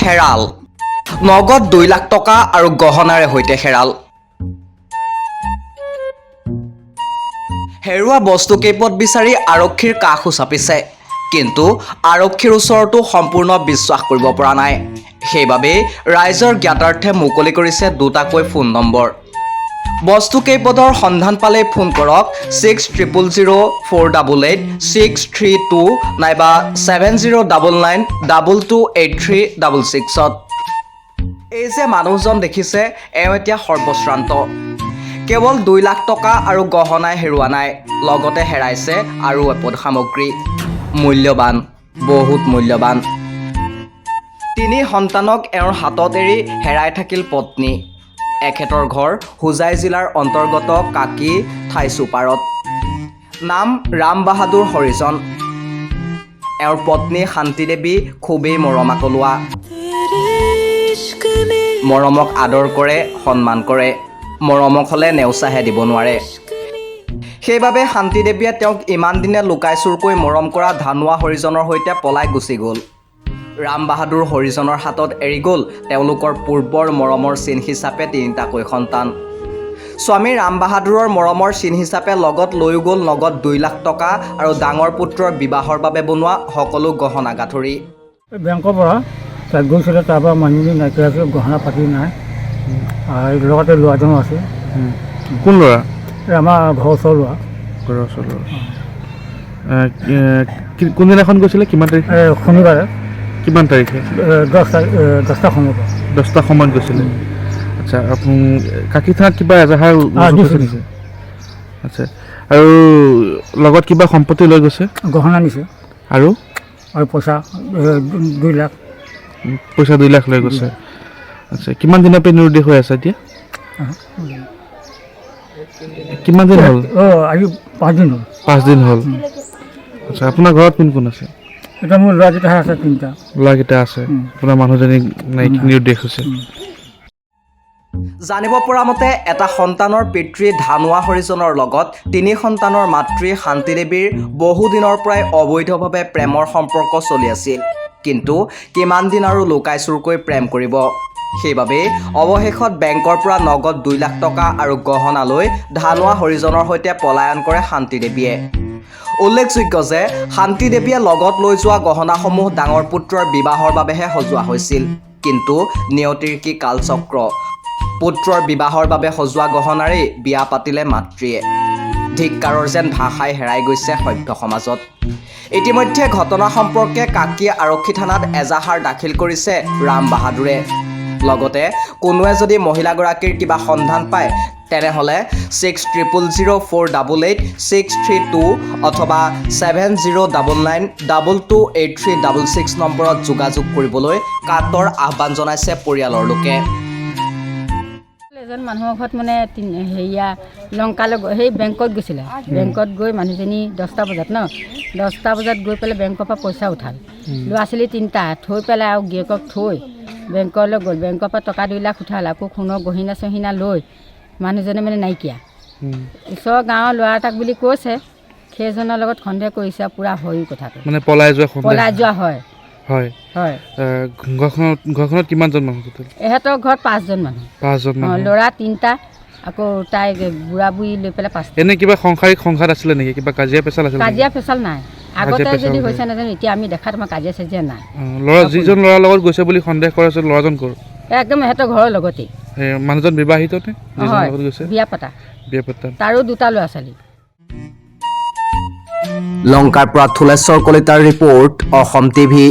হেৰাল নগদ 2 লাখ টকা আৰু গহনাৰে সৈতে হেৰাল হেৰুৱা বস্তু কেইপদ বিচাৰি আৰক্ষীৰ কাষ চাপিছে কিন্তু আৰক্ষীৰ ওচৰতো সম্পূৰ্ণ বিশ্বাস কৰিব পৰা নাই সেইবাবে ৰাইজৰ জ্ঞাতাৰ্থে মুকলি কৰিছে দুটাকৈ ফোন নম্বৰ বস্তু কেইপদৰ সন্ধান পালে ফোন কৰক 6000488632 নাইবা 7099228366 এই যে মানুহজন দেখিছে এওঁ এতিয়া সৰ্বশ্ৰান্ত কেৱল 2 লাখ টকা আৰু গহনাই হেৰুৱা নাই লগতে হেৰাইছে আৰু এপদ সামগ্ৰী মূল্যৱান বহুত মূল্যৱান তিনি সন্তানক এওঁৰ হাতত এৰি হেৰাই থাকিল পত্নী এখেতৰ ঘৰ হুজাই জিলাৰ অন্তৰ্গত কাকি ঠাইচুপাৰত নাম ৰাম বাহাদুৰ হৰিজন এওঁৰ পত্নী শান্তি দেৱী খুবেই মৰমাকলোৱা মৰমক আদৰ কৰে সন্মান কৰে মৰমক হলে নেওচাহে দিব নোৱাৰে সেইবাবে শান্তি দেৱীয়ে তেওঁক ইমান দিনে লুকাই চুৰকৈ মৰম কৰা ধানুৱা হৰিজনৰ সৈতে পলাই গুচি গ'ল ৰাম বাহাদুৰ হৰিজনৰ হাতত এৰি গ'ল তেওঁলোকৰ পূৰ্বৰ মৰমৰ চিন হিচাপে তিনিটাকৈ সন্তান স্বামী ৰাম বাহাদুৰৰ মৰমৰ চিন হিচাপে লগত লৈ গ'ল নগদ 2 লাখ টকা আৰু ডাঙৰ পুত্ৰৰ বিবাহৰ বাবে বনোৱা সকলো গহনা গাঁঠৰি বেংকৰ পৰা তাত গৈছিলে তাৰ পৰা মানুহজনী নাইকিয়া আছে গহনা পাতি নাই আৰু লগতে ল'ৰাজনো আছে কোন ল'ৰা আমাৰ ঘৰৰ ওচৰৰ ল'ৰা কোনদিনাখন গৈছিলে কিমান তাৰিখে শনিবাৰে কিমান তাৰিখে 10টা সময়ত গৈছিলে আচ্ছা কাকি থানাত কিবা এজাহাৰ দিছে আচ্ছা আৰু লগত কিবা সম্পত্তি লৈ গৈছে গহনা নিছে আৰু পইচা 2 লাখ পইচা 2 লাখ লৈ গৈছে আচ্ছা কিমান দিনৰ পৰা নিৰুদ্দেশ হৈ আছে এতিয়া কিমান দিন হ'ল আজি 5 দিন হ'ল 5 দিন হ'ল আচ্ছা আপোনাৰ ঘৰত কোন কোন আছে এতিয়া মোৰ ল'ৰাকেইটাহে আছে 3টা ল'ৰাকেইটা আছে আপোনাৰ মানুহজনী নিৰুদ্দেশ হৈছে জানিব পৰা মতে এটা সন্তানৰ পিতৃ ধানুৱা হৰিজনৰ লগত 3 সন্তানৰ মাতৃ শান্তি দেৱীৰ বহুদিনৰ পৰাই অবৈধভাৱে প্ৰেমৰ সম্পৰ্ক চলি আছিল কিন্তু কিমান দিন আৰু লুকাই চুৰকৈ প্ৰেম কৰিব সেইবাবে অৱশেষত বেংকৰ পৰা নগদ 2 লাখ টকা আৰু গহনা লৈ ধানুৱা হৰিজনৰ সৈতে পলায়ন কৰে শান্তি দেৱীয়ে উল্লেখযোগ্য যে শান্তি দেৱীয়ে লগত লৈ যোৱা গহনাসমূহ ডাঙৰ পুত্ৰৰ বিবাহৰ বাবেহে সজোৱা হৈছিল কিন্তু নিয়তিৰ কি কালচক্ৰ পুত্ৰৰ বিবাহৰ বাবে সজোৱা গহনাৰেই বিয়া পাতিলে মাতৃয়ে ধিক্কাৰৰ যেন ভাষাই হেৰাই গৈছে সভ্য সমাজত ইতিমধ্যে ঘটনা সম্পৰ্কে কাকি আৰক্ষী থানাত এজাহাৰ দাখিল কৰিছে ৰাম বাহাদুৰে লগতে কোনোৱে যদি মহিলাগৰাকীৰ কিবা সন্ধান পায় তেনেহ'লে 6000488632 অথবা 7099228366 নম্বৰত যোগাযোগ কৰিবলৈ কাতৰ আহ্বান জনাইছে পৰিয়ালৰ লোকে এজন মানুহৰ ঘৰত মানে হেৰিয়া লংকালৈ সেই বেংকত গৈছিলে বেংকত গৈ মানুহজনী 10টা বজাত 10টা বজাত গৈ পেলাই বেংকৰ পৰা পইচা উঠাল ল'ৰা ছোৱালী 3টা থৈ পেলাই আৰু গিয়েকক থৈ বেংকলৈ গ'ল বেংকৰ পৰা টকা 2 লাখ উঠাল আকৌ সোণৰ গহিনা চহিনা লৈ মানুহজনে মানে নাইকিয়া ওচৰৰ গাঁৱৰ ল'ৰা এটাক বুলি কৈছে সেইজনৰ লগত সন্দেহ কৰিছে পূৰা হয় কথাটো মানে পলাই যোৱা হয় হয় হয় ঘৰখনত কিমানজন মানুহ এহেঁতৰ ঘৰত 5জন মানুহ ল'ৰা 3টা আকৌ তাই বুঢ়া বুঢ়ী লৈ পেলাই 5টা এনে কিবা সংসাৰিক সংঘাত আছিলে নেকি কিবা কাজিয়া পেচাল আছিলে কাজিয়া পেচাল নাই আগতে যদি হৈছে নাজানো এতিয়া আমি দেখাত আমাৰ কাজিয়া চাজিয়া নাই ল'ৰা যিজন ল'ৰাৰ লগত গৈছে বুলি সন্দেহ কৰা হৈছে ল'ৰাজন ক'ৰ একদম এহেঁতৰ ঘৰৰ লগতেই মানুহজন বিবাহিত নে লগত গৈছে বিয়া পতা তাৰো 2টা ল'ৰা ছোৱালী লংকাৰ পৰা থুলেশ্বৰ কলিতাৰ ৰিপৰ্ট অসম টিভি